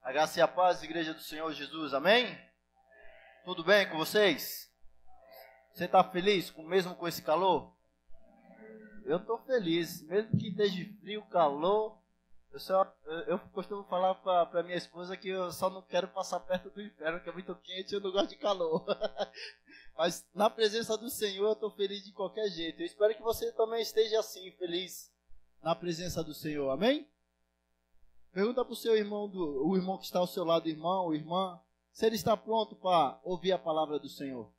A graça e a paz, igreja do Senhor Jesus, amém? Tudo bem com vocês? Você está feliz mesmo com esse calor? Eu estou feliz, mesmo que esteja frio, calor. Eu costumo falar para minha esposa que eu só não quero passar perto do inferno, que é muito quente e eu não gosto de calor. Mas na presença do Senhor eu estou feliz de qualquer jeito. Eu espero que você também esteja assim, feliz na presença do Senhor, amém? Pergunta para o seu irmão, o irmão que está ao seu lado, irmão ou irmã, se ele está pronto para ouvir a palavra do Senhor.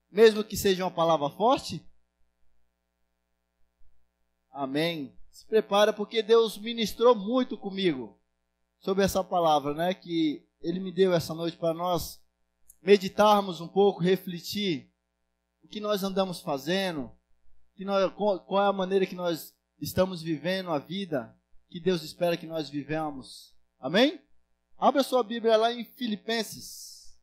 Mesmo que seja uma palavra forte? Amém. Se prepara, porque Deus ministrou muito comigo sobre essa palavra, né? Que Ele me deu essa noite para nós meditarmos um pouco, refletir o que nós andamos fazendo, qual é a maneira que nós estamos vivendo a vida que Deus espera que nós vivamos. Amém? Abra sua Bíblia lá em Filipenses.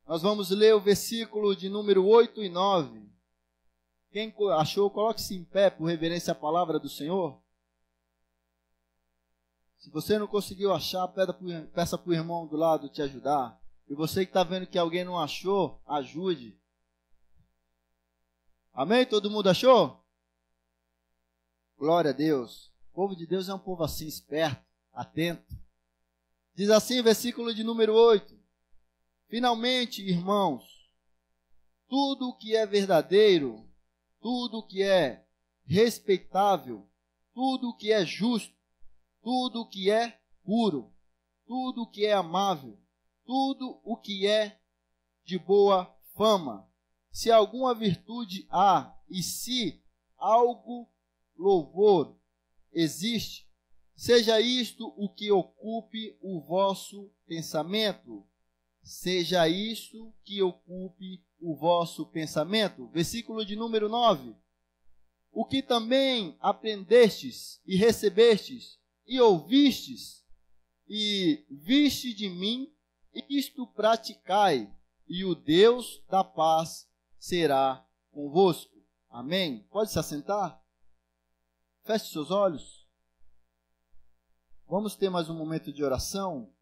Nós vamos ler o versículo de número 8 e 9. Quem achou, coloque-se em pé por reverência à palavra do Senhor. Se você não conseguiu achar, peça para o irmão do lado te ajudar. E você que está vendo que alguém não achou, ajude. Amém? Todo mundo achou? Glória a Deus. O povo de Deus é um povo assim, esperto, atento. Diz assim, versículo de número 8. Finalmente, irmãos, tudo o que é verdadeiro, tudo o que é respeitável, tudo o que é justo, tudo o que é puro, tudo o que é amável, tudo o que é de boa fama, se alguma virtude há e se algo louvor existe, seja isto o que ocupe o vosso pensamento. Seja isto que ocupe o vosso pensamento. Versículo de número 9. O que também aprendestes e recebestes e ouvistes e viste de mim, isto praticai, e o Deus da paz será convosco. Amém? Pode se assentar? Feche seus olhos. Vamos ter mais um momento de oração.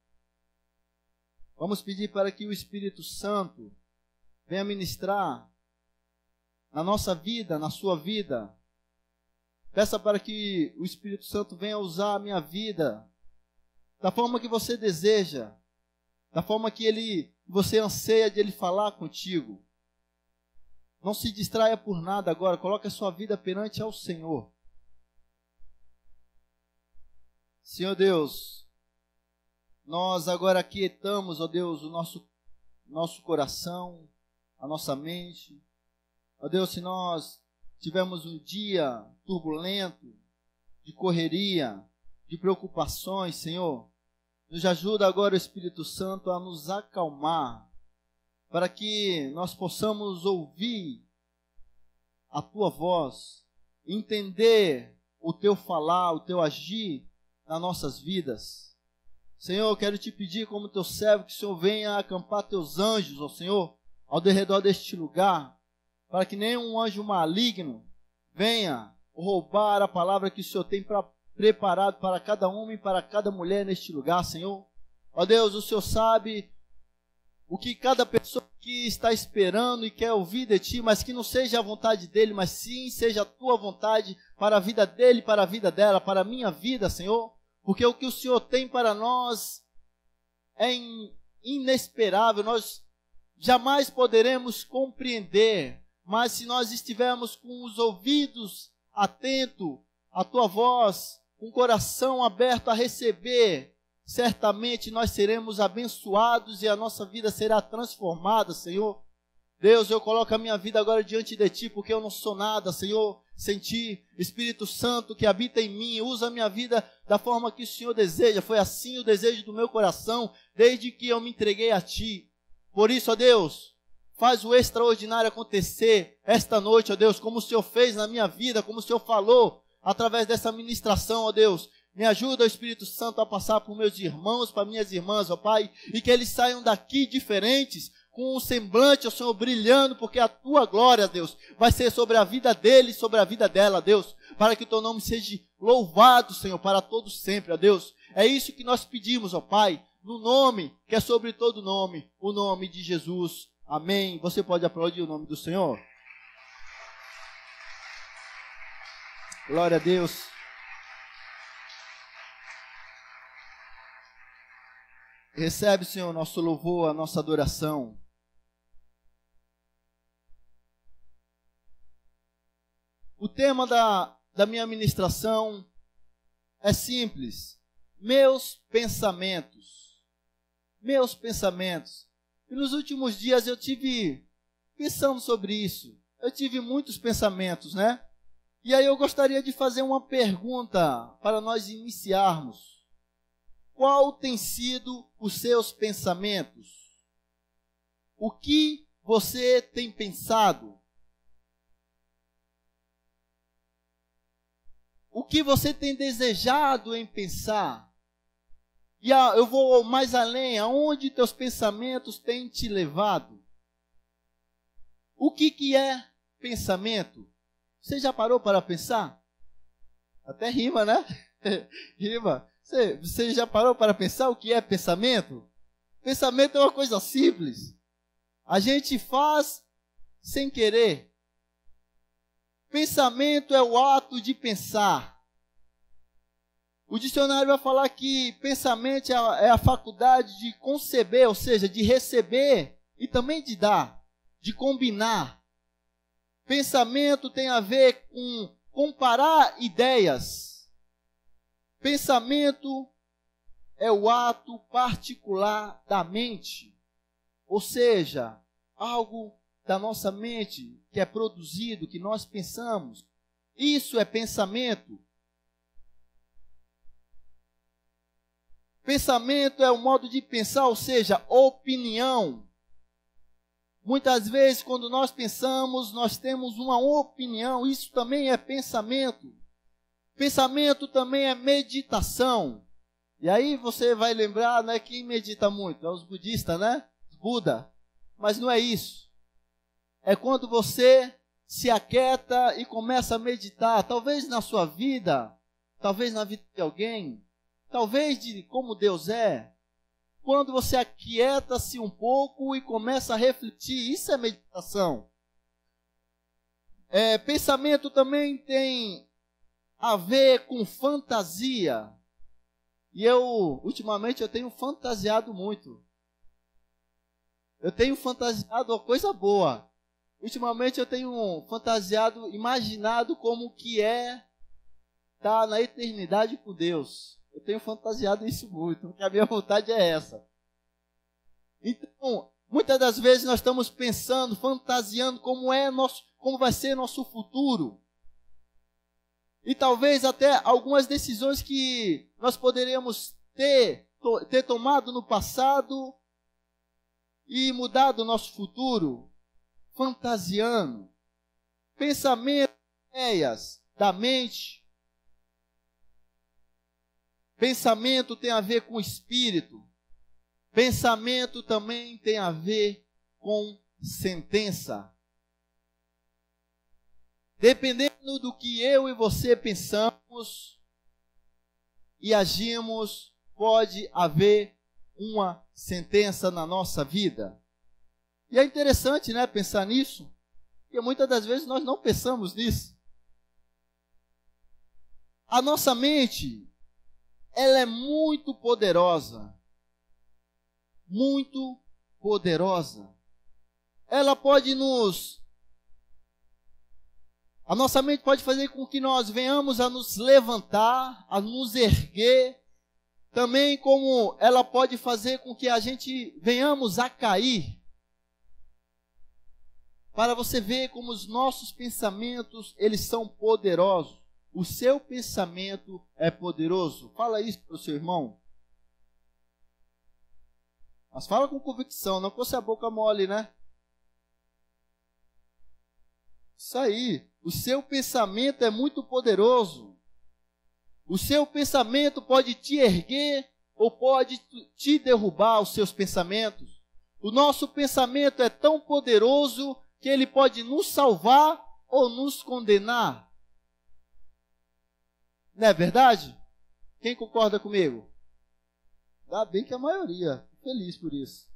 Vamos pedir para que o Espírito Santo venha ministrar na nossa vida, na sua vida. Peça para que o Espírito Santo venha usar a minha vida da forma que você deseja, da forma que você anseia de Ele falar contigo. Não se distraia por nada agora, coloque a sua vida perante ao Senhor. Senhor Deus, nós agora aquietamos, ó Deus, o nosso coração, a nossa mente. Ó Deus, se nós tivermos um dia turbulento, de correria, de preocupações, Senhor, nos ajuda agora o Espírito Santo a nos acalmar, para que nós possamos ouvir a Tua voz, entender o Teu falar, o Teu agir nas nossas vidas. Senhor, eu quero te pedir como Teu servo, que o Senhor venha acampar Teus anjos, ó Senhor, ao redor deste lugar, para que nenhum anjo maligno venha roubar a palavra que o Senhor tem preparado para cada homem e para cada mulher neste lugar, Senhor. Ó Deus, o Senhor sabe o que cada pessoa que está esperando e quer ouvir de Ti, mas que não seja a vontade dele, mas sim seja a Tua vontade para a vida dele, para a vida dela, para a minha vida, Senhor. Porque o que o Senhor tem para nós é inesperável, nós jamais poderemos compreender, mas se nós estivermos com os ouvidos atentos à Tua voz, com o coração aberto a receber, certamente nós seremos abençoados e a nossa vida será transformada, Senhor. Deus, eu coloco a minha vida agora diante de Ti, porque eu não sou nada, Senhor, sem Ti. Espírito Santo que habita em mim, usa a minha vida da forma que o Senhor deseja. Foi assim o desejo do meu coração, desde que eu me entreguei a Ti. Por isso, ó Deus, faz o extraordinário acontecer esta noite, ó Deus, como o Senhor fez na minha vida, como o Senhor falou através dessa ministração, ó Deus. Me ajuda, ó Espírito Santo, a passar por meus irmãos, para minhas irmãs, ó Pai, e que eles saiam daqui diferentes, com um semblante, ó Senhor, brilhando, porque a Tua glória, Deus, vai ser sobre a vida dele e sobre a vida dela, Deus, para que o Teu nome seja louvado, Senhor, para todos sempre, ó Deus. É isso que nós pedimos, ó Pai, no nome que é sobre todo nome, o nome de Jesus. Amém. Você pode aplaudir o nome do Senhor? Glória a Deus. Recebe, Senhor, nosso louvor, a nossa adoração. O tema da minha ministração é simples. Meus pensamentos. Meus pensamentos. E nos últimos dias eu tive pensando sobre isso. Eu tive muitos pensamentos, né? E aí eu gostaria de fazer uma pergunta para nós iniciarmos. Qual tem sido os seus pensamentos? O que você tem pensado? O que você tem desejado em pensar? E eu vou mais além, aonde teus pensamentos têm te levado? O que é pensamento? Você já parou para pensar? Até rima, né? Rima. Você já parou para pensar o que é pensamento? Pensamento é uma coisa simples. A gente faz sem querer. Pensamento é o ato de pensar. O dicionário vai falar que pensamento é a faculdade de conceber, ou seja, de receber e também de dar, de combinar. Pensamento tem a ver com comparar ideias. Pensamento é o ato particular da mente, ou seja, algo da nossa mente que é produzido, que nós pensamos. Isso é pensamento. Pensamento é o modo de pensar, ou seja, opinião. Muitas vezes, quando nós pensamos, nós temos uma opinião. Isso também é pensamento. Pensamento também é meditação. E aí você vai lembrar, né, quem medita muito? É os budistas, né? Os Buda. Mas não é isso. É quando você se aquieta e começa a meditar. Talvez na sua vida, talvez na vida de alguém, talvez de como Deus é. Quando você aquieta-se um pouco e começa a refletir, isso é meditação. Pensamento também tem a ver com fantasia. E ultimamente, eu tenho fantasiado muito. Eu tenho fantasiado uma coisa boa. Ultimamente, eu tenho fantasiado, imaginado como que é estar na eternidade com Deus. Eu tenho fantasiado isso muito, porque a minha vontade é essa. Então, muitas das vezes nós estamos pensando, fantasiando como vai ser nosso futuro. E talvez até algumas decisões que nós poderíamos ter tomado no passado e mudado o nosso futuro, fantasiando. Pensamentos, ideias da mente. Pensamento tem a ver com o espírito. Pensamento também tem a ver com sentença. Dependendo do que eu e você pensamos e agimos, pode haver uma sentença na nossa vida. E é interessante, né, pensar nisso, porque muitas das vezes nós não pensamos nisso. A nossa mente, ela é muito poderosa. Muito poderosa. Ela pode a nossa mente pode fazer com que nós venhamos a nos levantar, a nos erguer. Também como ela pode fazer com que a gente venhamos a cair. Para você ver como os nossos pensamentos, eles são poderosos. O seu pensamento é poderoso. Fala isso para o seu irmão. Mas fala com convicção, não com a boca mole, né? Isso aí. O seu pensamento é muito poderoso. O seu pensamento pode te erguer ou pode te derrubar os seus pensamentos. O nosso pensamento é tão poderoso que ele pode nos salvar ou nos condenar. Não é verdade? Quem concorda comigo? Dá bem que a maioria. Fico feliz por isso.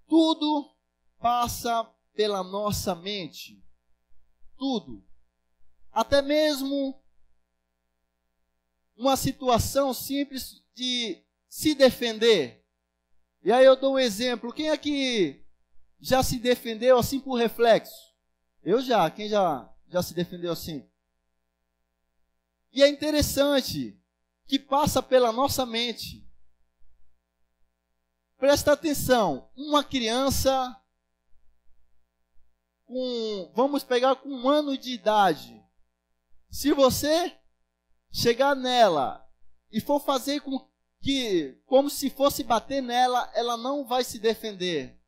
Tudo passa pela nossa mente. Tudo. Até mesmo uma situação simples de se defender. E aí eu dou um exemplo. Quem aqui já se defendeu assim por reflexo? Eu já. Quem já se defendeu assim? E é interessante que passa pela nossa mente. Presta atenção. Uma criança vamos pegar com 1 ano de idade. Se você chegar nela e for fazer como se fosse bater nela, ela não vai se defender.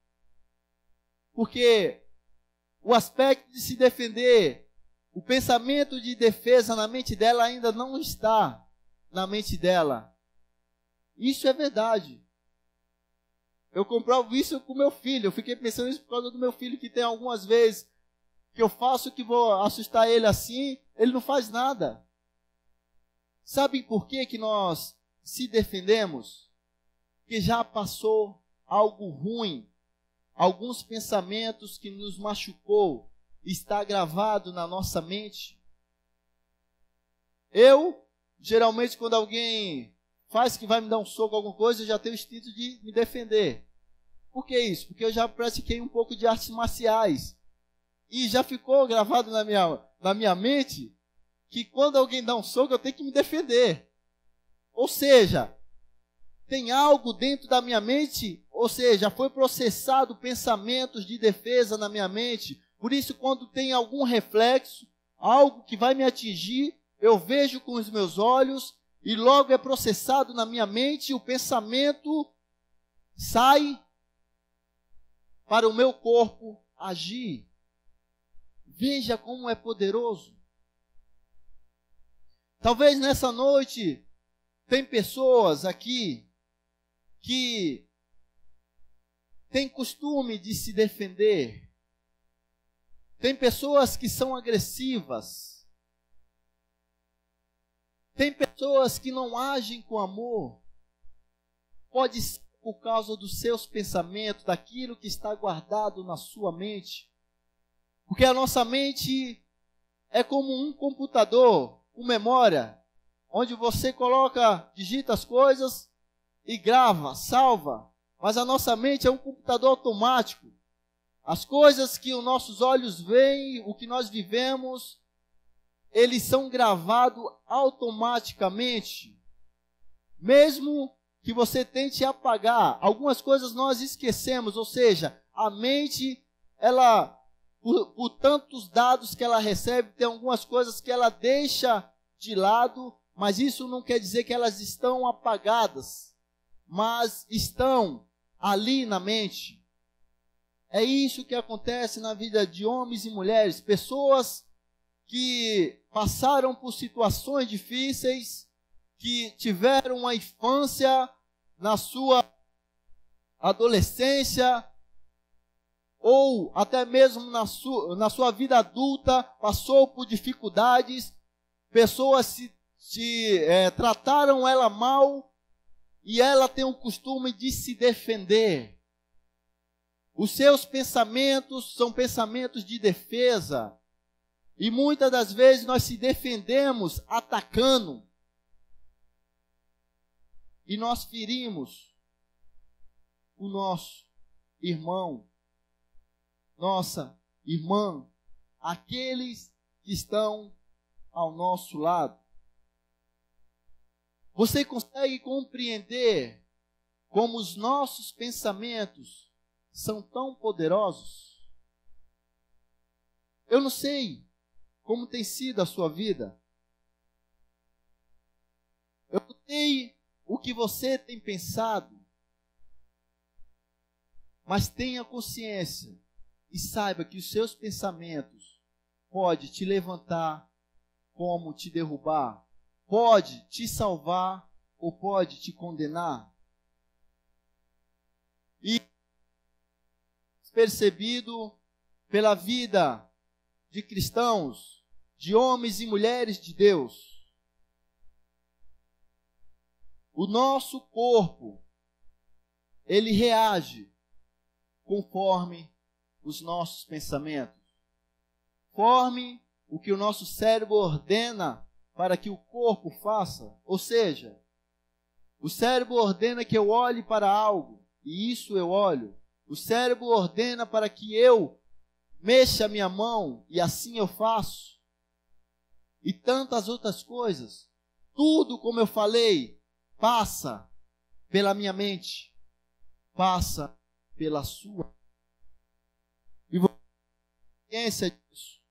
Porque o aspecto de se defender, o pensamento de defesa na mente dela ainda não está na mente dela. Isso é verdade. Eu comprovo isso com meu filho. Eu fiquei pensando isso por causa do meu filho, que tem algumas vezes que eu faço que vou assustar ele assim, ele não faz nada. Sabem por que nós se defendemos? Porque já passou algo ruim, alguns pensamentos que nos machucou, está gravado na nossa mente. Eu, geralmente, quando alguém faz que vai me dar um soco, alguma coisa, eu já tenho o instinto de me defender. Por que isso? Porque eu já pratiquei um pouco de artes marciais. E já ficou gravado na minha mente que quando alguém dá um soco, eu tenho que me defender. Ou seja, tem algo dentro da minha mente, ou seja, foi processado pensamentos de defesa na minha mente. Por isso, quando tem algum reflexo, algo que vai me atingir, eu vejo com os meus olhos e logo é processado na minha mente e o pensamento sai para o meu corpo agir. Veja como é poderoso. Talvez nessa noite tem pessoas aqui que têm costume de se defender. Tem pessoas que são agressivas. Tem pessoas que não agem com amor. Pode ser por causa dos seus pensamentos, daquilo que está guardado na sua mente. Porque a nossa mente é como um computador com memória, onde você digita as coisas e grava, salva. Mas a nossa mente é um computador automático. As coisas que os nossos olhos veem, o que nós vivemos, eles são gravados automaticamente. Mesmo que você tente apagar, algumas coisas nós esquecemos, ou seja, a mente, ela, por tantos dados que ela recebe, tem algumas coisas que ela deixa de lado, mas isso não quer dizer que elas estão apagadas, mas estão ali na mente. É isso que acontece na vida de homens e mulheres, pessoas que passaram por situações difíceis, que tiveram uma infância na sua adolescência, ou até mesmo na sua vida adulta, passou por dificuldades, pessoas trataram ela mal, e ela tem o costume de se defender. Os seus pensamentos são pensamentos de defesa. E muitas das vezes nós se defendemos atacando. E nós ferimos o nosso irmão, nossa irmã, aqueles que estão ao nosso lado. Você consegue compreender como os nossos pensamentos são tão poderosos? Eu não sei como tem sido a sua vida. Eu não sei o que você tem pensado. Mas tenha consciência e saiba que os seus pensamentos podem te levantar como te derrubar. Pode te salvar ou pode te condenar. E percebido pela vida de cristãos, de homens e mulheres de Deus, o nosso corpo, ele reage conforme os nossos pensamentos, conforme o que o nosso cérebro ordena para que o corpo faça. Ou seja, o cérebro ordena que eu olhe para algo, e isso eu olho. O cérebro ordena para que eu mexa a minha mão, e assim eu faço. E tantas outras coisas. Tudo, como eu falei, passa pela minha mente, passa pela sua. E você tem ciência disso.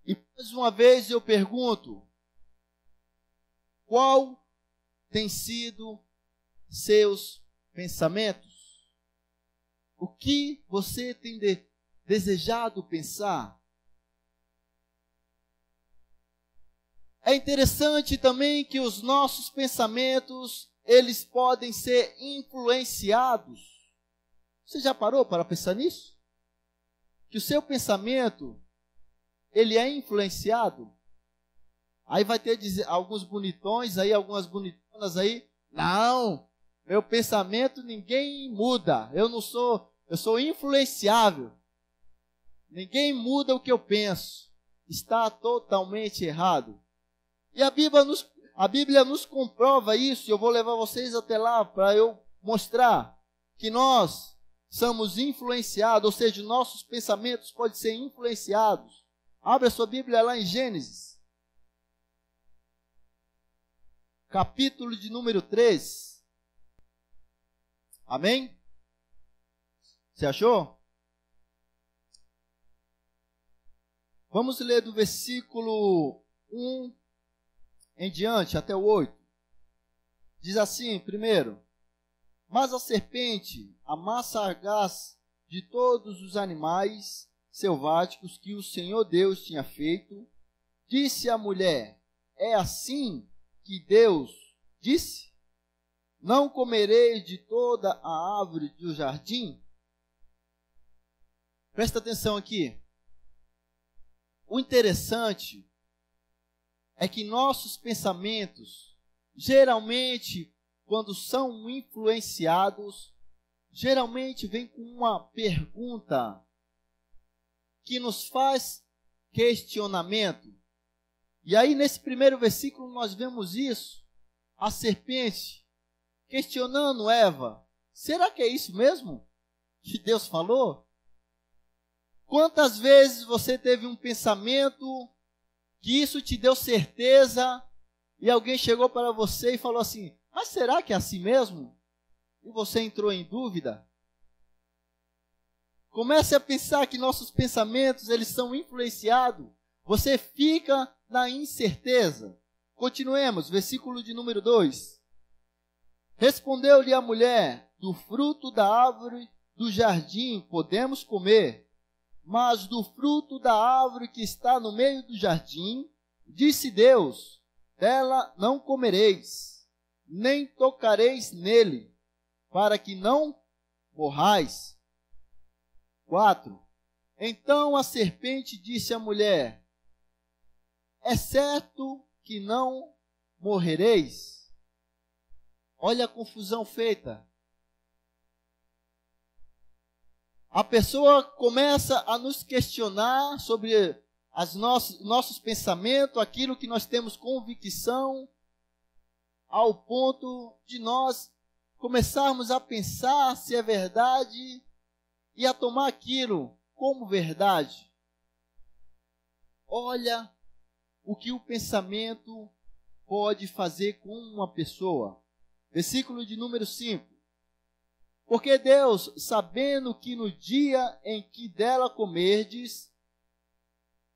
E mais uma vez eu pergunto, qual tem sido seus pensamentos? O que você tem desejado pensar? É interessante também que os nossos pensamentos, eles podem ser influenciados. Você já parou para pensar nisso? Que o seu pensamento, ele é influenciado. Aí vai ter alguns bonitões aí, algumas bonitonas aí. Não, meu pensamento ninguém muda. Eu sou influenciável. Ninguém muda o que eu penso. Está totalmente errado. E a Bíblia nos comprova isso. Eu vou levar vocês até lá para eu mostrar que nós somos influenciados, ou seja, nossos pensamentos podem ser influenciados. Abra sua Bíblia lá em Gênesis, capítulo de número 3. Amém? Você achou? Vamos ler do versículo 1 em diante, até o 8. Diz assim, primeiro: mas a serpente, a mais sagaz de todos os animais selváticos que o Senhor Deus tinha feito, disse à mulher: é assim que Deus disse? Não comereis de toda a árvore do jardim? Presta atenção aqui. O interessante é que nossos pensamentos, geralmente, quando são influenciados, geralmente vem com uma pergunta que nos faz questionamento. E aí, nesse primeiro versículo, nós vemos isso. A serpente questionando Eva: será que é isso mesmo que Deus falou? Quantas vezes você teve um pensamento que isso te deu certeza e alguém chegou para você e falou assim: mas será que é assim mesmo? E você entrou em dúvida? Comece a pensar que nossos pensamentos, eles são influenciados. Você fica na incerteza. Continuemos, versículo de número 2. Respondeu-lhe a mulher: do fruto da árvore do jardim podemos comer, mas do fruto da árvore que está no meio do jardim, disse Deus: dela não comereis, nem tocareis nele, para que não morrais. 4. Então a serpente disse à mulher: é certo que não morrereis? Olha a confusão feita. A pessoa começa a nos questionar sobre nossos pensamentos, aquilo que nós temos convicção, ao ponto de nós começarmos a pensar se é verdade e a tomar aquilo como verdade. Olha o que o pensamento pode fazer com uma pessoa. Versículo de número 5. Porque Deus, sabendo que no dia em que dela comerdes,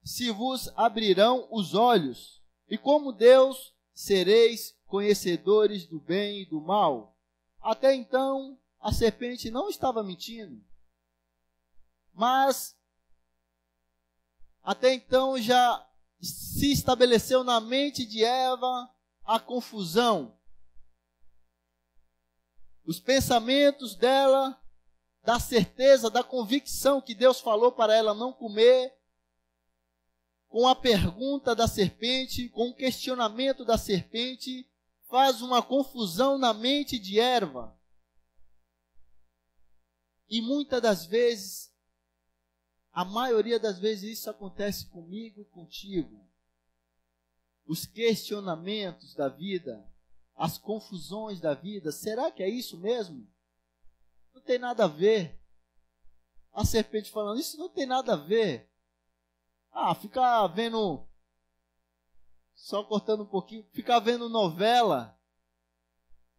se vos abrirão os olhos, e como Deus sereis conhecedores do bem e do mal. Até então, a serpente não estava mentindo. Mas, até então já se estabeleceu na mente de Eva a confusão. Os pensamentos dela, da certeza, da convicção que Deus falou para ela não comer, com a pergunta da serpente, com o questionamento da serpente, faz uma confusão na mente de Eva. E muitas das vezes, a maioria das vezes, isso acontece comigo e contigo. Os questionamentos da vida, as confusões da vida, será que é isso mesmo? Não tem nada a ver. A serpente falando, isso não tem nada a ver. Ficar vendo, só cortando um pouquinho, ficar vendo novela,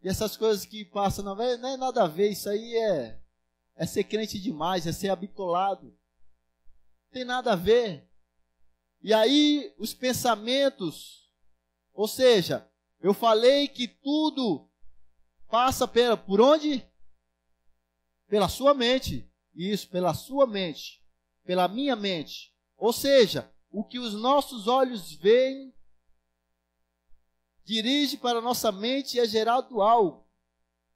e essas coisas que passam na novela, não é nada a ver, isso aí é ser crente demais, é ser habitolado. Não tem nada a ver. E aí, os pensamentos, ou seja, eu falei que tudo passa por onde? Pela sua mente. Isso, pela sua mente, pela minha mente. Ou seja, o que os nossos olhos veem, dirige para a nossa mente e é gerado algo.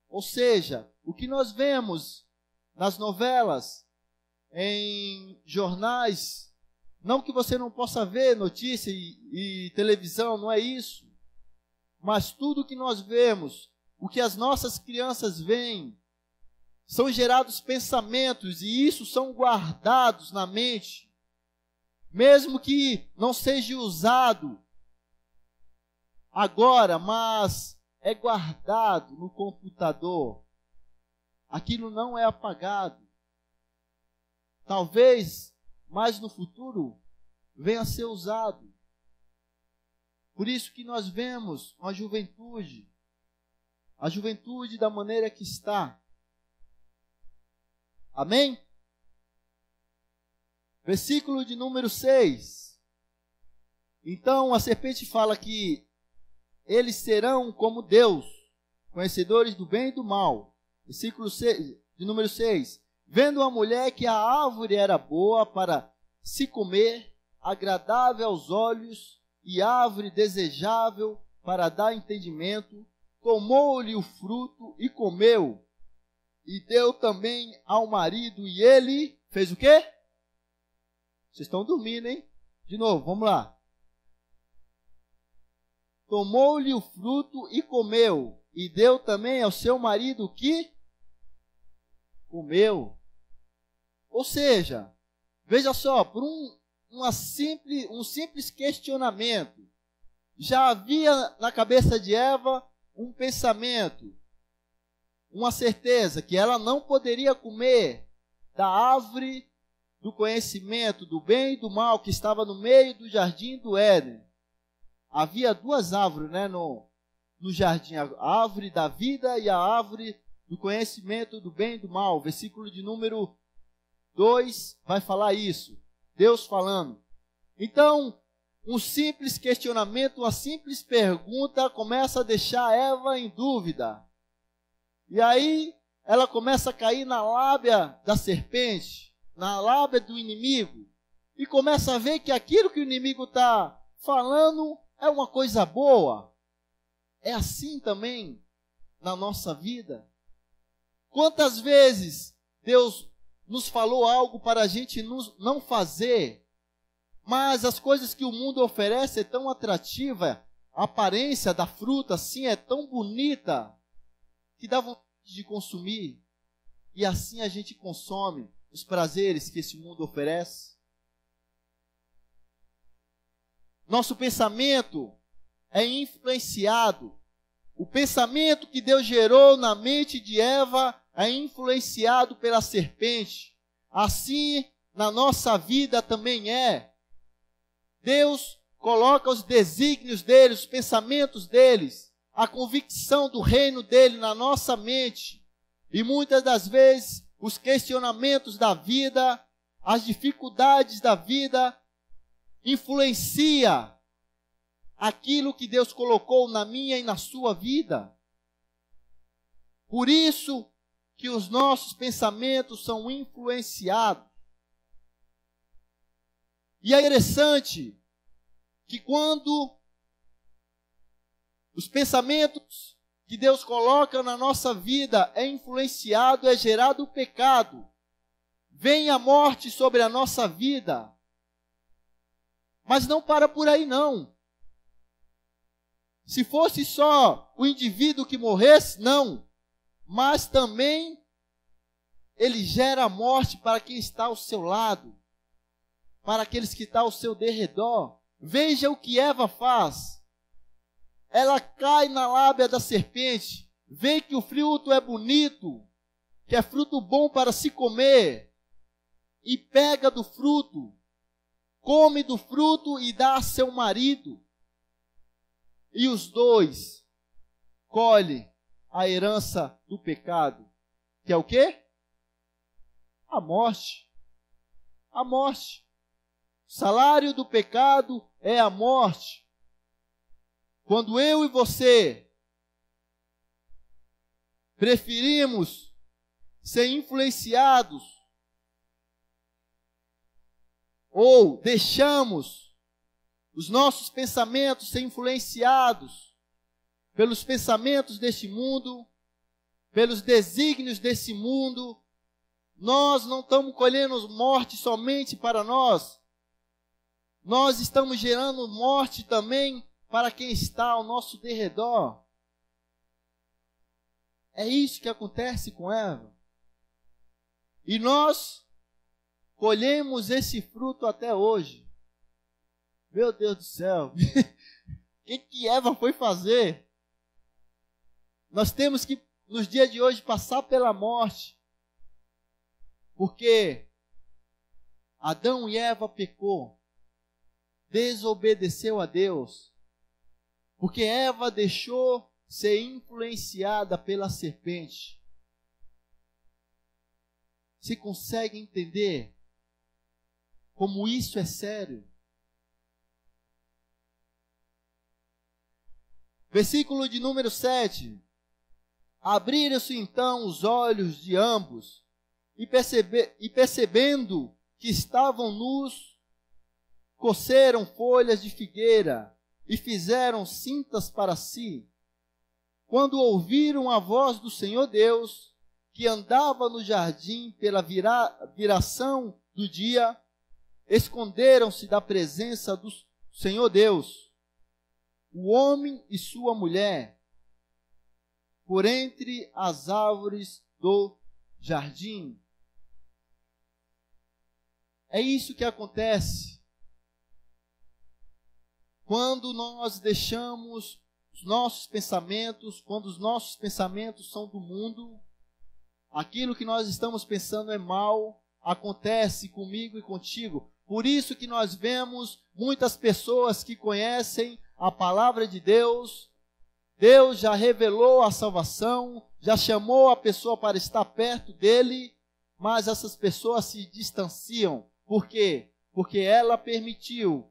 Ou seja, o que nós vemos nas novelas, em jornais, não que você não possa ver notícia e televisão, não é isso. Mas tudo que nós vemos, o que as nossas crianças veem, são gerados pensamentos e isso são guardados na mente. Mesmo que não seja usado agora, mas é guardado no computador. Aquilo não é apagado. Talvez, mais no futuro, venha a ser usado. Por isso que nós vemos a juventude da maneira que está. Amém? Versículo de número 6. Então a serpente fala que eles serão como Deus, conhecedores do bem e do mal. Versículo 6, de número 6. Vendo a mulher que a árvore era boa para se comer, agradável aos olhos e árvore desejável para dar entendimento, tomou-lhe o fruto e comeu. E deu também ao marido e ele fez o quê? Vocês estão dormindo, hein? De novo, vamos lá. Tomou-lhe o fruto e comeu. E deu também ao seu marido que comeu. Ou seja, veja só, por um simples questionamento, já havia na cabeça de Eva um pensamento, uma certeza que ela não poderia comer da árvore do conhecimento do bem e do mal que estava no meio do jardim do Éden. Havia duas árvores, no jardim, a árvore da vida e a árvore do conhecimento do bem e do mal. Versículo de número 2 vai falar isso. Deus falando. Então, um simples questionamento, uma simples pergunta começa a deixar Eva em dúvida. E aí, ela começa a cair na lábia da serpente, na lábia do inimigo, e começa a ver que aquilo que o inimigo está falando é uma coisa boa. É assim também na nossa vida. Quantas vezes Deus nos falou algo para a gente não fazer, mas as coisas que o mundo oferece é tão atrativa, a aparência da fruta assim é tão bonita, que dá vontade de consumir, e assim a gente consome os prazeres que esse mundo oferece. Nosso pensamento é influenciado. O pensamento que Deus gerou na mente de Eva é influenciado pela serpente. Assim, na nossa vida também é. Deus coloca os desígnios dele, os pensamentos deles, a convicção do reino dele na nossa mente. E muitas das vezes, os questionamentos da vida, as dificuldades da vida, influencia aquilo que Deus colocou na minha e na sua vida. Por isso que os nossos pensamentos são influenciados. E é interessante que quando os pensamentos que Deus coloca na nossa vida é influenciado, é gerado o pecado, vem a morte sobre a nossa vida. Mas não para por aí não. Se fosse só o indivíduo que morresse, não. Mas também ele gera a morte para quem está ao seu lado, para aqueles que estão ao seu derredor. Veja o que Eva faz. Ela cai na lábia da serpente, vê que o fruto é bonito, que é fruto bom para se comer, e pega do fruto, come do fruto e dá a seu marido. E os dois colhem a herança do pecado, que é o quê? A morte. A morte. O salário do pecado é a morte. Quando eu e você preferimos ser influenciados ou deixamos os nossos pensamentos ser influenciados pelos pensamentos deste mundo, pelos desígnios desse mundo, nós não estamos colhendo morte somente para nós. Nós estamos gerando morte também para quem está ao nosso derredor. É isso que acontece com Eva. E nós colhemos esse fruto até hoje. Meu Deus do céu. O que Eva foi fazer? Nós temos que, nos dias de hoje, passar pela morte. Porque Adão e Eva pecou. Desobedeceu a Deus. Porque Eva deixou ser influenciada pela serpente. Você consegue entender como isso é sério? Versículo de número 7. Abriram-se então os olhos de ambos, e percebendo que estavam nus, coceram folhas de figueira e fizeram cintas para si. Quando ouviram a voz do Senhor Deus, que andava no jardim pela viração do dia, esconderam-se da presença do Senhor Deus, o homem e sua mulher, por entre as árvores do jardim. É isso que acontece quando nós deixamos os nossos pensamentos, quando os nossos pensamentos são do mundo, aquilo que nós estamos pensando é mal, acontece comigo e contigo. Por isso que nós vemos muitas pessoas que conhecem a palavra de Deus, Deus já revelou a salvação, já chamou a pessoa para estar perto dele, mas essas pessoas se distanciam. Por quê? Porque ela permitiu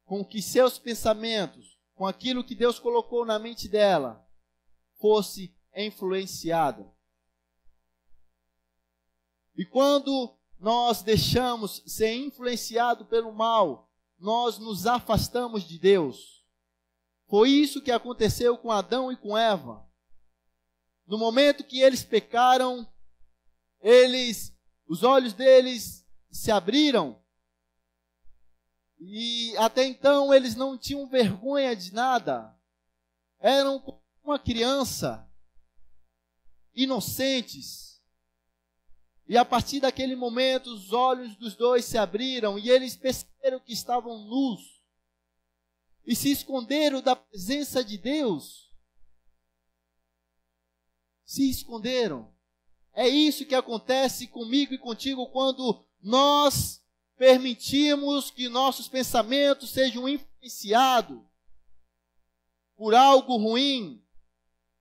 com que seus pensamentos, com aquilo que Deus colocou na mente dela, fosse influenciada. E quando nós deixamos ser influenciado pelo mal, nós nos afastamos de Deus. Foi isso que aconteceu com Adão e com Eva. No momento que eles pecaram, os olhos deles se abriram. E até então eles não tinham vergonha de nada. Eram como uma criança, inocentes. E a partir daquele momento os olhos dos dois se abriram e eles perceberam que estavam nus. E se esconderam da presença de Deus. Se esconderam. É isso que acontece comigo e contigo quando nós permitimos que nossos pensamentos sejam influenciados por algo ruim,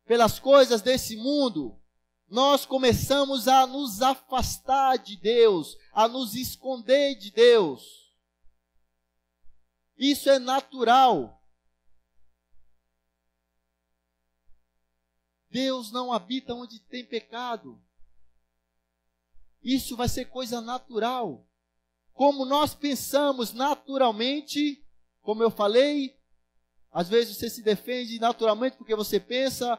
pelas coisas desse mundo. Nós começamos a nos afastar de Deus, a nos esconder de Deus. Isso é natural. Deus não habita onde tem pecado. Isso vai ser coisa natural. Como nós pensamos naturalmente, como eu falei, às vezes você se defende naturalmente porque você pensa,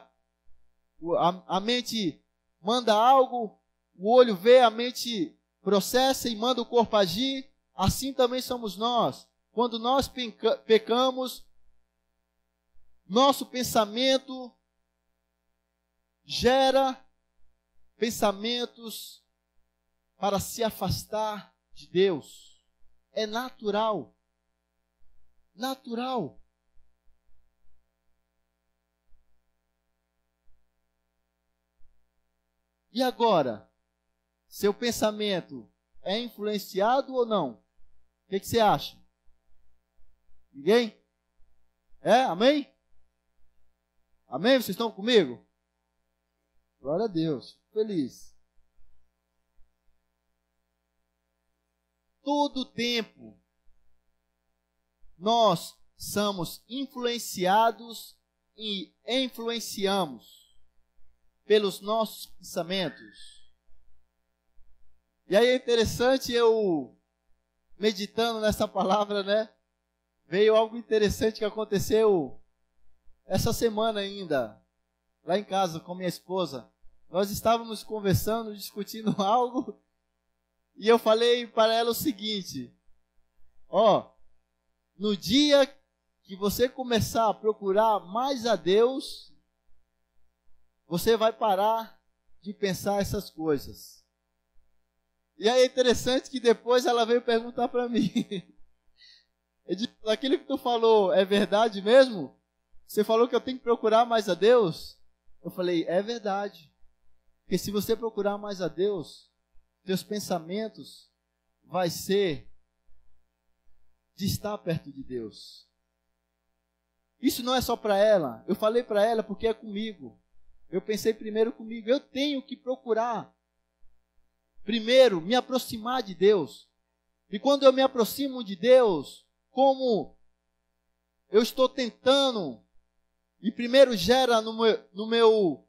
a mente manda algo, o olho vê, a mente processa e manda o corpo agir. Assim também somos nós. quando nós pecamos, nosso pensamento gera pensamentos para se afastar de Deus. É natural. Natural. E agora? Seu pensamento é influenciado ou não? O que você acha? Ninguém? Amém? Amém? Vocês estão comigo? Glória a Deus. Fico feliz. Todo tempo nós somos influenciados e influenciamos pelos nossos pensamentos. E aí é interessante, eu meditando nessa palavra, né? Veio algo interessante que aconteceu essa semana ainda, lá em casa com minha esposa. Nós estávamos conversando, discutindo algo, e eu falei para ela o seguinte: no dia que você começar a procurar mais a Deus, você vai parar de pensar essas coisas. E aí é interessante que depois ela veio perguntar para mim: aquilo que tu falou é verdade mesmo? Você falou que eu tenho que procurar mais a Deus? Eu falei, é verdade. Porque se você procurar mais a Deus, teus pensamentos vai ser de estar perto de Deus. Isso não é só para ela. Eu falei para ela porque é comigo. Eu pensei primeiro comigo. Eu tenho que procurar primeiro me aproximar de Deus. E quando eu me aproximo de Deus, como eu estou tentando, e primeiro gera no meu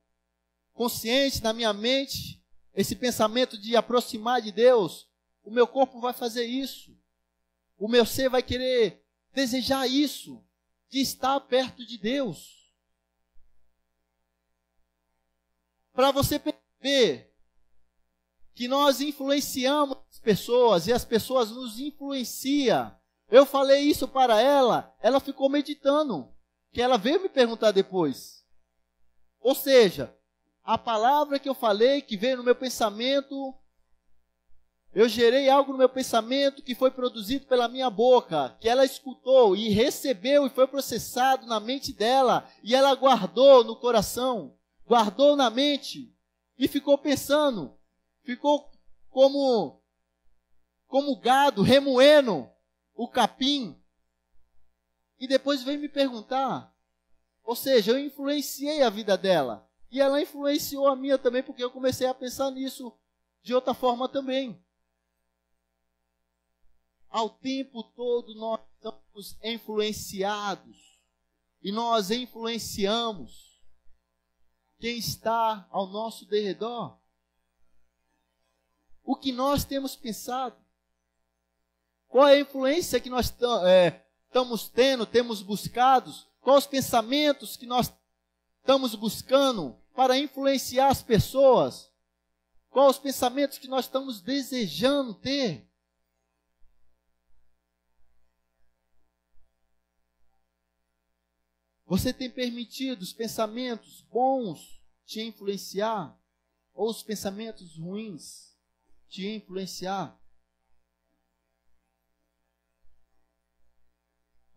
consciente, na minha mente, esse pensamento de aproximar de Deus, o meu corpo vai fazer isso. O meu ser vai querer desejar isso, de estar perto de Deus. Para você perceber que nós influenciamos as pessoas e as pessoas nos influenciam. Eu falei isso para ela, ela ficou meditando, que ela veio me perguntar depois. Ou seja, a palavra que eu falei, que veio no meu pensamento, eu gerei algo no meu pensamento que foi produzido pela minha boca, que ela escutou e recebeu e foi processado na mente dela, e ela guardou no coração, guardou na mente e ficou pensando, ficou como gado remoendo o capim, e depois veio me perguntar. Ou seja, eu influenciei a vida dela, e ela influenciou a minha também, porque eu comecei a pensar nisso de outra forma também. Ao tempo todo nós estamos influenciados, e nós influenciamos quem está ao nosso derredor. O que nós temos pensado? Qual é a influência que nós estamos tendo, temos buscado? Quais os pensamentos que nós estamos buscando para influenciar as pessoas? Quais os pensamentos que nós estamos desejando ter? Você tem permitido os pensamentos bons te influenciar? Ou os pensamentos ruins te influenciar?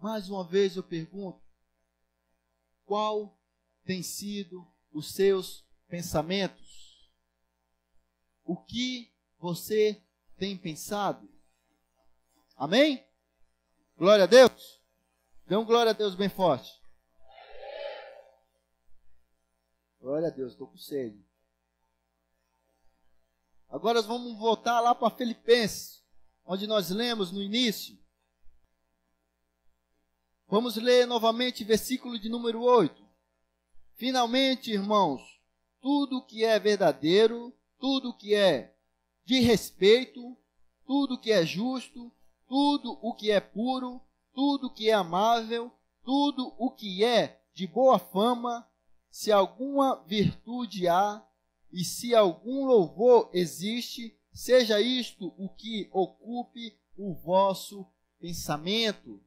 Mais uma vez eu pergunto, qual tem sido os seus pensamentos? O que você tem pensado? Amém? Glória a Deus. Dê um glória a Deus bem forte. Glória a Deus, estou com sede. Agora nós vamos voltar lá para Filipenses, onde nós lemos no início. Vamos ler novamente versículo de número 8. Finalmente, irmãos, tudo que é verdadeiro, tudo que é de respeito, tudo que é justo, tudo o que é puro, tudo que é amável, tudo o que é de boa fama, se alguma virtude há e se algum louvor existe, seja isto o que ocupe o vosso pensamento.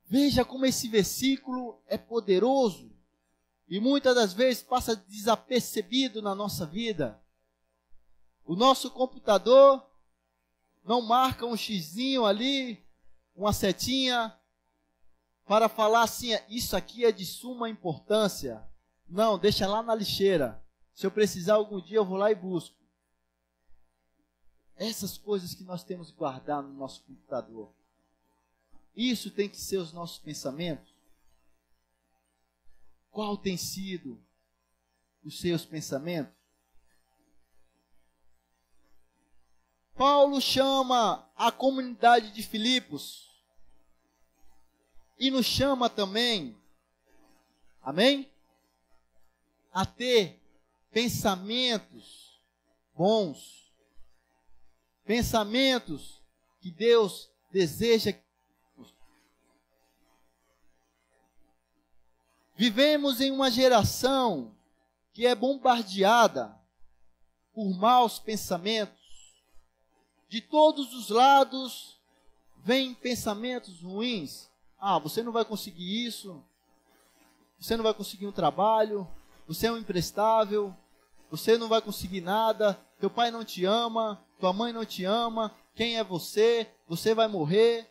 Veja como esse versículo é poderoso e muitas das vezes passa desapercebido na nossa vida. O nosso computador não marca um xizinho ali, uma setinha, para falar assim, isso aqui é de suma importância. Não, deixa lá na lixeira. Se eu precisar algum dia eu vou lá e busco. Essas coisas que nós temos que guardar no nosso computador. Isso tem que ser os nossos pensamentos. Qual tem sido os seus pensamentos? Paulo chama a comunidade de Filipos e nos chama também, amém? A ter pensamentos bons, pensamentos que Deus deseja. Vivemos em uma geração que é bombardeada por maus pensamentos. De todos os lados vêm pensamentos ruins. Ah, você não vai conseguir isso. Você não vai conseguir um trabalho. Você é um imprestável. Você não vai conseguir nada. Teu pai não te ama. Tua mãe não te ama. Quem é você? Você vai morrer.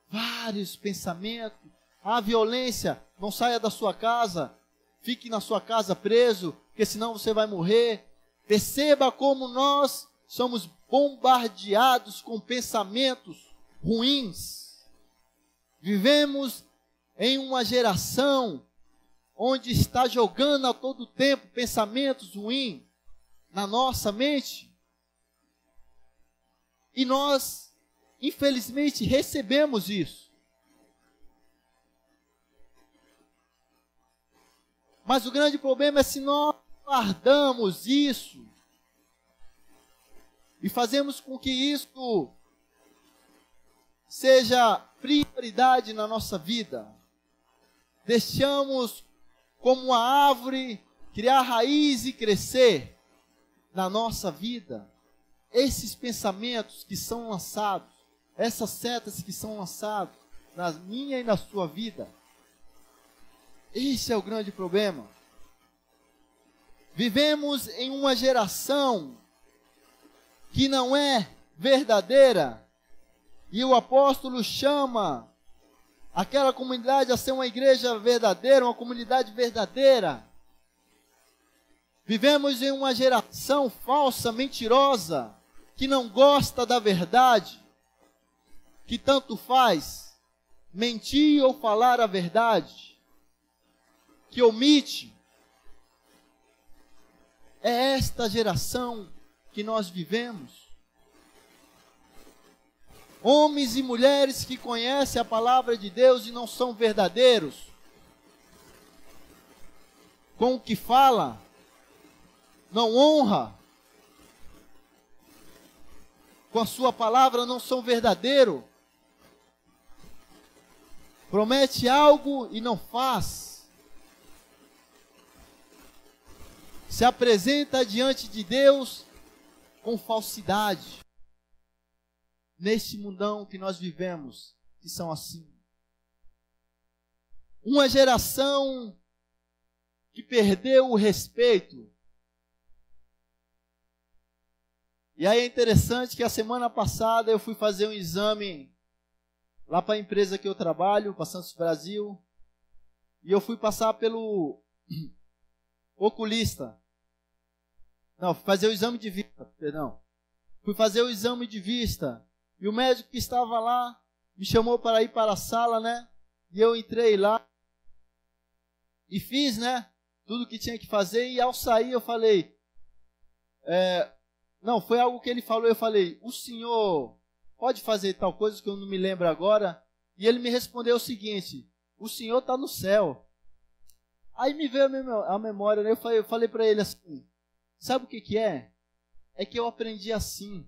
Vários pensamentos. Ah, violência. Não saia da sua casa. Fique na sua casa preso, porque senão você vai morrer. Perceba como nós somos bombardeados com pensamentos ruins. Vivemos em uma geração onde está jogando a todo tempo pensamentos ruins na nossa mente. E nós, infelizmente, recebemos isso. Mas o grande problema é se nós guardamos isso e fazemos com que isso seja prioridade na nossa vida. Deixamos como uma árvore criar raiz e crescer na nossa vida. Esses pensamentos que são lançados, essas setas que são lançadas na minha e na sua vida. Esse é o grande problema. Vivemos em uma geração que não é verdadeira, e o apóstolo chama aquela comunidade a ser uma igreja verdadeira, uma comunidade verdadeira. Vivemos em uma geração falsa, mentirosa, que não gosta da verdade, que tanto faz mentir ou falar a verdade, que omite. É esta geração que nós vivemos. Homens e mulheres que conhecem a palavra de Deus e não são verdadeiros com o que fala, não honra, com a sua palavra não são verdadeiros, promete algo e não faz, se apresenta diante de Deus com falsidade. Neste mundão que nós vivemos, que são assim. Uma geração que perdeu o respeito. E aí é interessante que a semana passada eu fui fazer um exame lá para a empresa que eu trabalho, para Santos Brasil, e eu fui passar pelo oculista. Não, fazer o exame de vista, perdão. Fui fazer o exame de vista. E o médico que estava lá me chamou para ir para a sala, né? E eu entrei lá e fiz, né? Tudo que tinha que fazer. E ao sair eu falei, não, foi algo que ele falou. Eu falei, o senhor pode fazer tal coisa que eu não me lembro agora? E ele me respondeu o seguinte, o senhor está no céu. Aí me veio a memória, né? Eu falei para ele assim, sabe o que é? É que eu aprendi assim.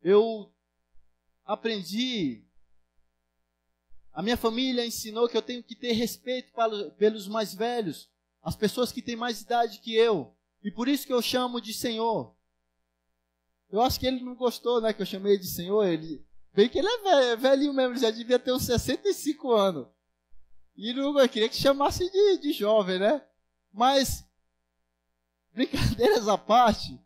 Eu aprendi, a minha família ensinou que eu tenho que ter respeito pelos mais velhos, as pessoas que têm mais idade que eu. E por isso que eu chamo de Senhor. Eu acho que ele não gostou, né, que eu chamei de senhor. Ele, bem que ele é velhinho mesmo, ele já devia ter uns 65 anos. E não, eu queria que chamasse de jovem, né? Mas, brincadeiras à parte,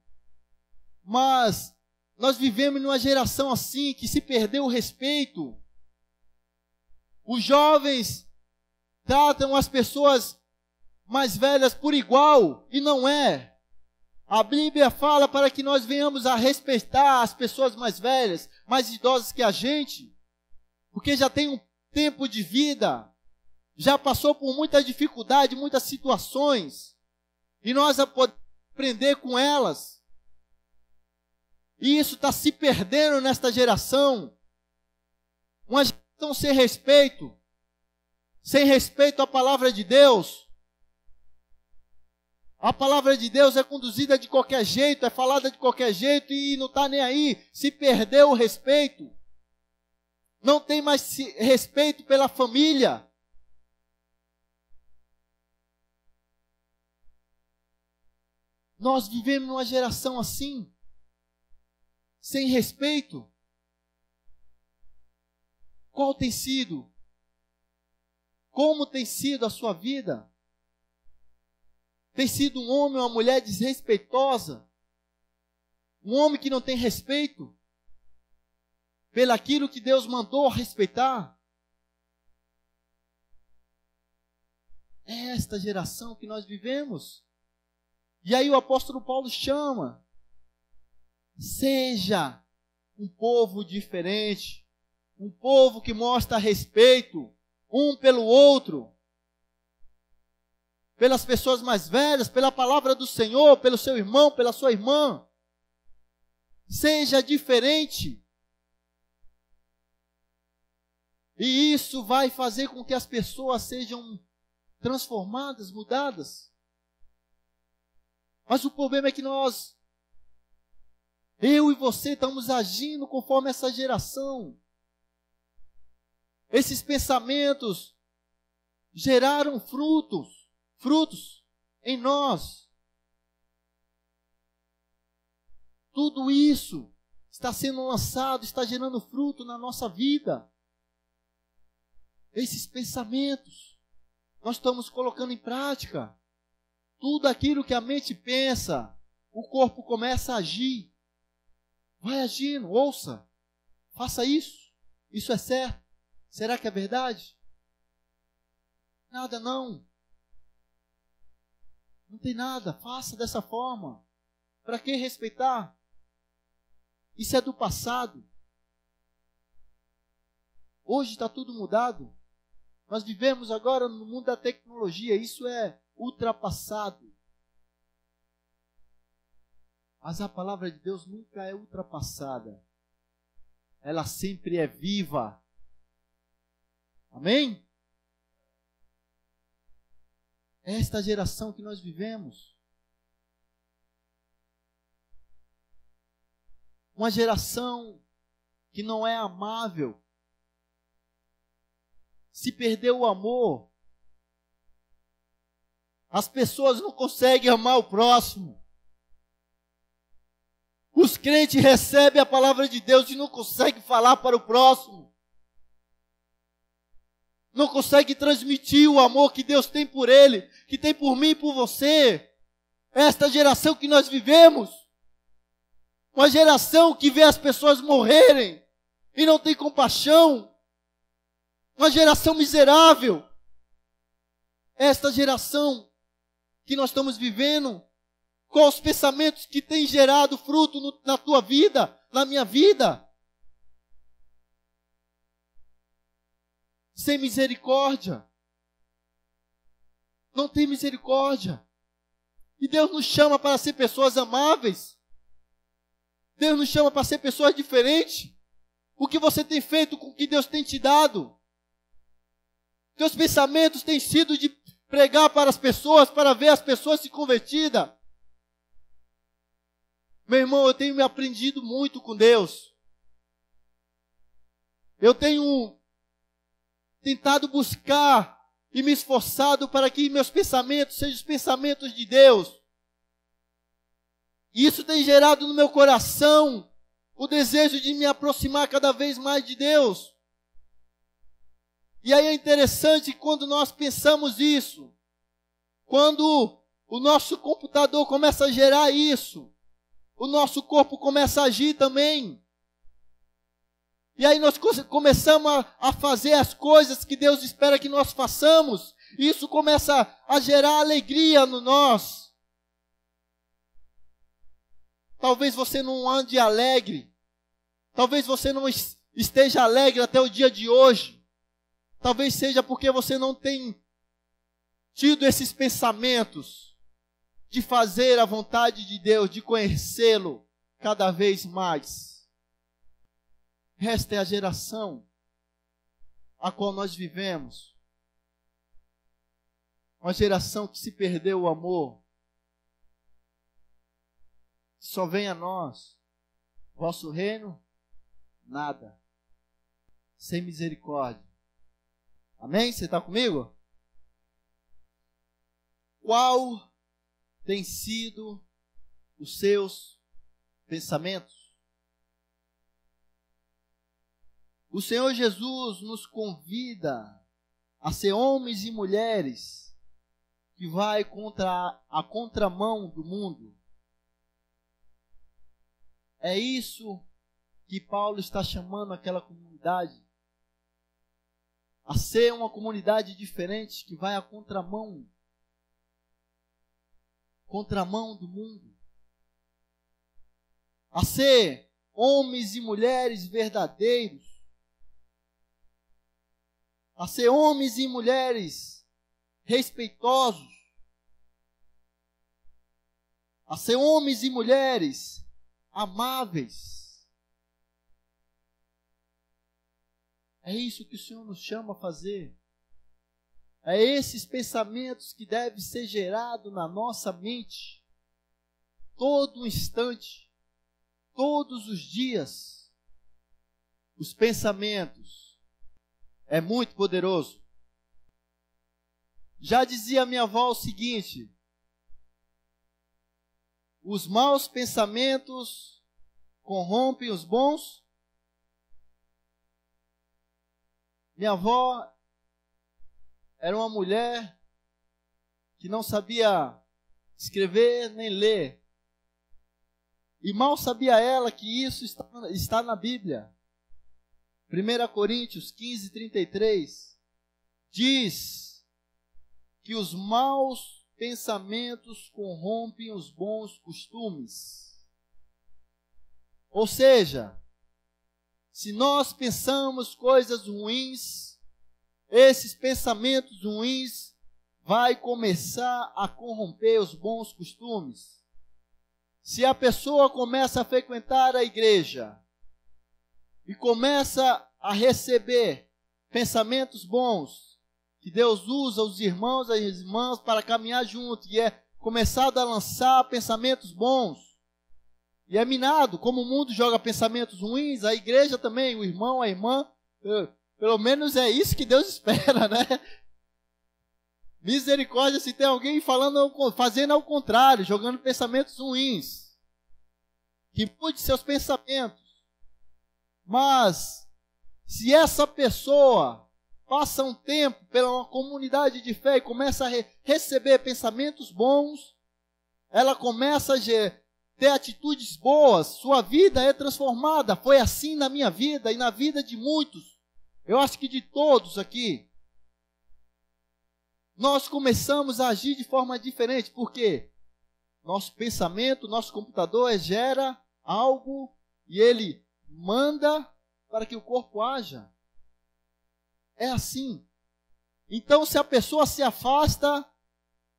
mas nós vivemos numa geração assim, que se perdeu o respeito. Os jovens tratam as pessoas mais velhas por igual, e não é. A Bíblia fala para que nós venhamos a respeitar as pessoas mais velhas, mais idosas que a gente, porque já tem um tempo de vida, já passou por muita dificuldade, muitas situações, e nós podemos aprender com elas. E isso está se perdendo nesta geração, uma geração sem respeito à palavra de Deus. A palavra de Deus é conduzida de qualquer jeito, é falada de qualquer jeito e não está nem aí. Se perdeu o respeito. Não tem mais respeito pela família. Nós vivemos numa geração assim, sem respeito. Qual tem sido? Como tem sido a sua vida? Tem sido um homem ou uma mulher desrespeitosa? Um homem que não tem respeito pelaquilo que Deus mandou respeitar? É esta geração que nós vivemos. E aí o apóstolo Paulo chama: seja um povo diferente, um povo que mostra respeito um pelo outro, pelas pessoas mais velhas, pela palavra do Senhor, pelo seu irmão, pela sua irmã. Seja diferente. E isso vai fazer com que as pessoas sejam transformadas, mudadas. Mas o problema é que eu e você, estamos agindo conforme essa geração. Esses pensamentos geraram frutos em nós. Tudo isso está sendo lançado, está gerando fruto na nossa vida. Esses pensamentos, nós estamos colocando em prática. Tudo aquilo que a mente pensa, o corpo começa a agir. Vai agindo, ouça, faça isso. Isso é certo. Será que é verdade? Nada não. Não tem nada, faça dessa forma. Para que respeitar? Isso é do passado. Hoje está tudo mudado. Nós vivemos agora no mundo da tecnologia, isso é ultrapassado. Mas a palavra de Deus nunca é ultrapassada. Ela sempre é viva. Amém? É esta geração que nós vivemos. Uma geração que não é amável. Se perdeu o amor. As pessoas não conseguem amar o próximo. Os crentes recebem a palavra de Deus e não conseguem falar para o próximo. Não conseguem transmitir o amor que Deus tem por ele, que tem por mim e por você. Esta geração que nós vivemos, uma geração que vê as pessoas morrerem e não tem compaixão, uma geração miserável. Esta geração que nós estamos vivendo, com os pensamentos que têm gerado fruto na tua vida, na minha vida. Sem misericórdia. Não tem misericórdia. E Deus nos chama para ser pessoas amáveis. Deus nos chama para ser pessoas diferentes. O que você tem feito com o que Deus tem te dado? Teus pensamentos têm sido de pregar para as pessoas, para ver as pessoas se convertidas. Meu irmão, eu tenho me aprendido muito com Deus. Eu tenho tentado buscar e me esforçado para que meus pensamentos sejam os pensamentos de Deus. Isso tem gerado no meu coração o desejo de me aproximar cada vez mais de Deus. E aí é interessante quando nós pensamos isso, quando o nosso computador começa a gerar isso, o nosso corpo começa a agir também. E aí nós começamos a fazer as coisas que Deus espera que nós façamos. E isso começa a gerar alegria no nós. Talvez você não ande alegre. Talvez você não esteja alegre até o dia de hoje. Talvez seja porque você não tem tido esses pensamentos de fazer a vontade de Deus, de conhecê-lo cada vez mais. Esta é a geração a qual nós vivemos. Uma geração que se perdeu o amor. Só vem a nós, vosso reino, nada. Sem misericórdia. Amém? Você está comigo? Qual tem sido os seus pensamentos? O Senhor Jesus nos convida a ser homens e mulheres que vai contra a contramão do mundo. É isso que Paulo está chamando aquela comunidade. A ser uma comunidade diferente que vai à contramão do mundo. A ser homens e mulheres verdadeiros. A ser homens e mulheres respeitosos. A ser homens e mulheres amáveis. É isso que o Senhor nos chama a fazer. É esses pensamentos que devem ser gerados na nossa mente. Todo instante. Todos os dias. Os pensamentos. É muito poderoso. Já dizia minha avó o seguinte: os maus pensamentos corrompem os bons. Minha avó era uma mulher que não sabia escrever nem ler. E mal sabia ela que isso está na Bíblia. 1 Coríntios 15, 33 diz que os maus pensamentos corrompem os bons costumes. Ou seja, se nós pensamos coisas ruins, esses pensamentos ruins vai começar a corromper os bons costumes. Se a pessoa começa a frequentar a igreja e começa a receber pensamentos bons, que Deus usa os irmãos e as irmãs para caminhar junto, e é começado a lançar pensamentos bons, e é minado, como o mundo joga pensamentos ruins, a igreja também, o irmão, a irmã, pelo menos é isso que Deus espera, né? Misericórdia se tem alguém fazendo ao contrário, jogando pensamentos ruins, que mude seus pensamentos. Mas, se essa pessoa passa um tempo pela uma comunidade de fé e começa a receber pensamentos bons, ela começa a ter atitudes boas, sua vida é transformada. Foi assim na minha vida e na vida de muitos, eu acho que de todos aqui. Nós começamos a agir de forma diferente, porque nosso pensamento, nosso computador gera algo e ele manda para que o corpo haja. É assim. Então, se a pessoa se afasta,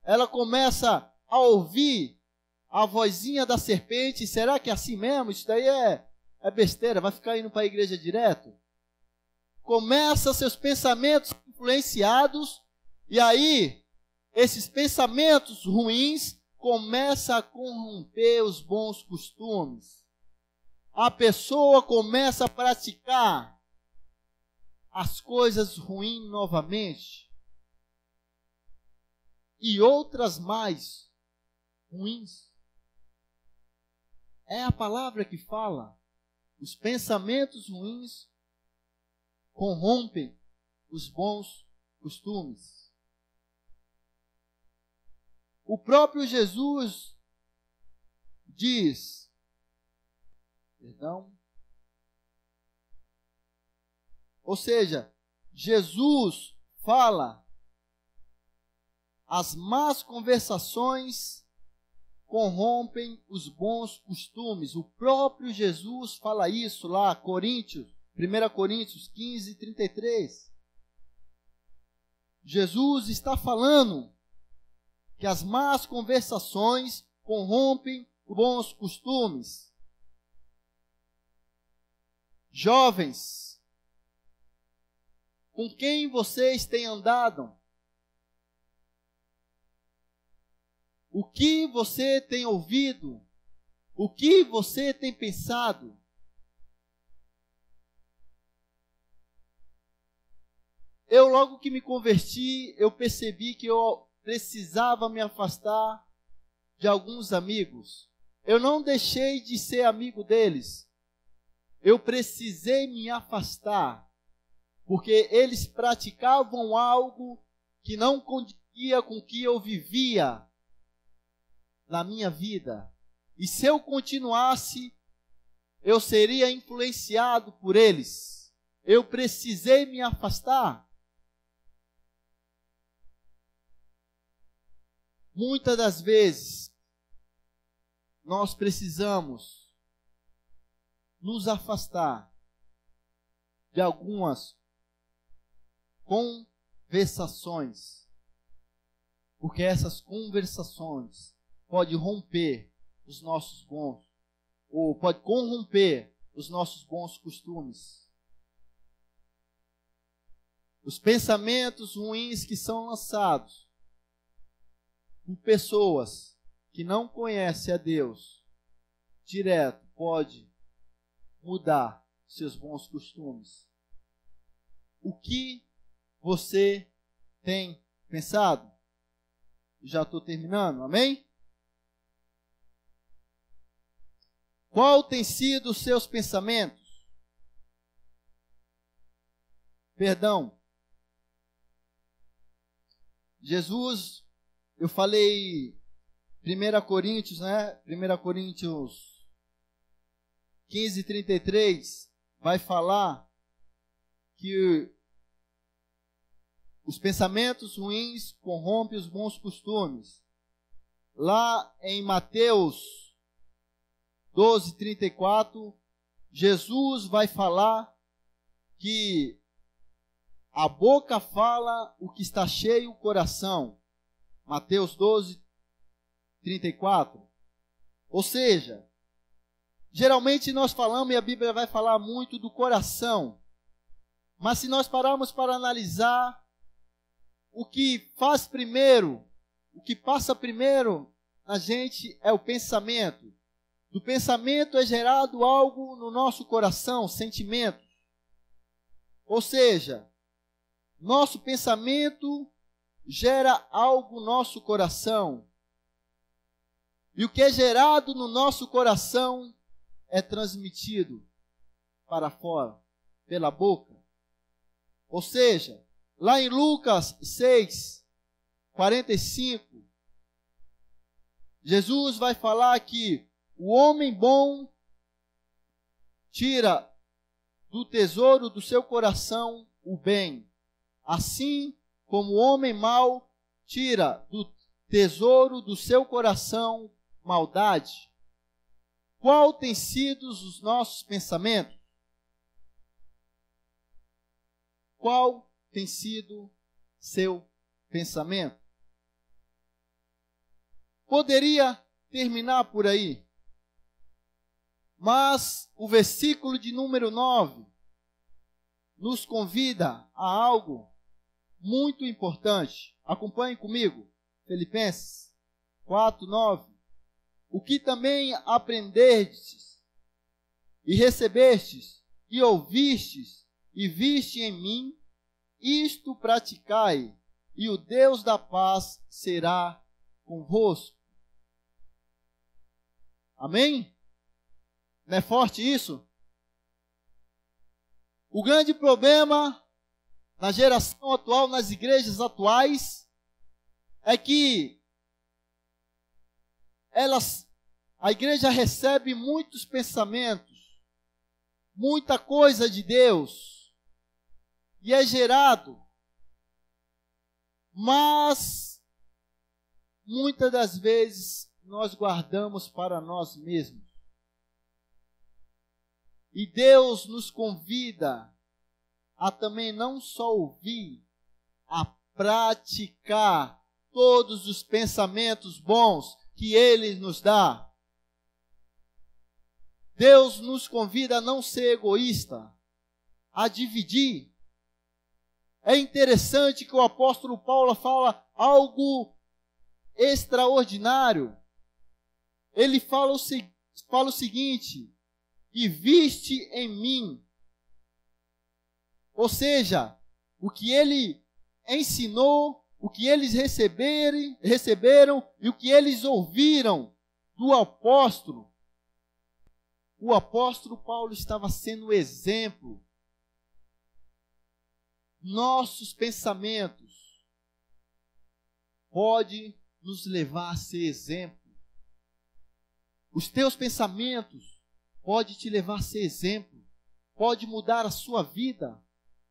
ela começa a ouvir a vozinha da serpente. Será que é assim mesmo? Isso daí é besteira, vai ficar indo para a igreja direto? Começa seus pensamentos influenciados, e aí, esses pensamentos ruins começam a corromper os bons costumes. A pessoa começa a praticar as coisas ruins novamente. E outras mais ruins. é a palavra que fala. Os pensamentos ruins corrompem os bons costumes. O próprio Jesus diz, ou seja, Jesus fala, as más conversações corrompem os bons costumes. O próprio Jesus fala isso lá, 1 Coríntios 15, 33. Jesus está falando que as más conversações corrompem os bons costumes. Jovens, com quem vocês têm andado? O que você tem ouvido? O que você tem pensado? Eu, logo que me converti, eu percebi que eu precisava me afastar de alguns amigos. Eu não deixei de ser amigo deles. Eu precisei me afastar, porque eles praticavam algo que não condizia com o que eu vivia na minha vida. E se eu continuasse, eu seria influenciado por eles. Eu precisei me afastar. Muitas das vezes, nós precisamos nos afastar de algumas conversações, porque essas conversações podem romper os nossos bons, ou pode corromper os nossos bons costumes. Os pensamentos ruins que são lançados por pessoas que não conhecem a Deus direto pode mudar seus bons costumes. O que você tem pensado? Já estou terminando, amém? Qual tem sido os seus pensamentos? Jesus, eu falei 1 Coríntios, né? 1 Coríntios 15, 33, vai falar que os pensamentos ruins corrompem os bons costumes. Lá em Mateus 12, 34, Jesus vai falar que a boca fala o que está cheio o coração. Mateus 12, 34. Ou seja, geralmente nós falamos, e a Bíblia vai falar muito do coração. Mas se nós pararmos para analisar, o que faz primeiro, o que passa primeiro na gente é o pensamento. Do pensamento é gerado algo no nosso coração, sentimentos. Ou seja, nosso pensamento gera algo no nosso coração. E o que é gerado no nosso coração é transmitido para fora, pela boca. Ou seja, lá em Lucas 6, 45, Jesus vai falar que o homem bom tira do tesouro do seu coração o bem, assim como o homem mau tira do tesouro do seu coração maldade. Qual tem sido os nossos pensamentos? Qual tem sido seu pensamento? Poderia terminar por aí, mas o versículo de número 9 nos convida a algo muito importante. Acompanhe comigo, Filipenses 4, 9. O que também aprendestes, e recebestes, e ouvistes, e viste em mim, isto praticai, e o Deus da paz será convosco. Amém? Não é forte isso? O grande problema na geração atual, nas igrejas atuais, é que a igreja recebe muitos pensamentos, muita coisa de Deus, e é gerado, mas muitas das vezes nós guardamos para nós mesmos. E Deus nos convida a também não só ouvir, a praticar todos os pensamentos bons que Ele nos dá. Deus nos convida a não ser egoísta, a dividir. É interessante que o apóstolo Paulo fala algo extraordinário. Ele fala o seguinte: e viste em mim. Ou seja, o que ele ensinou, o que eles receberam e o que eles ouviram do apóstolo. O apóstolo Paulo estava sendo exemplo. Nossos pensamentos podem nos levar a ser exemplo. Os teus pensamentos podem te levar a ser exemplo. Pode mudar a sua vida.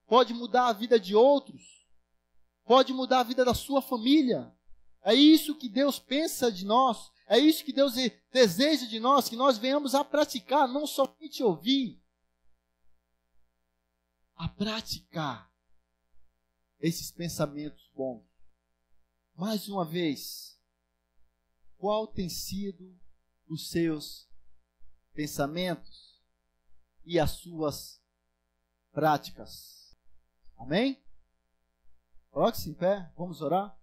Pode mudar a vida de outros. Pode mudar a vida da sua família. É isso que Deus pensa de nós. É isso que Deus deseja de nós, que nós venhamos a praticar, não somente ouvir. A praticar esses pensamentos bons. Mais uma vez, qual tem sido os seus pensamentos e as suas práticas? Amém? Coloque-se em pé, vamos orar.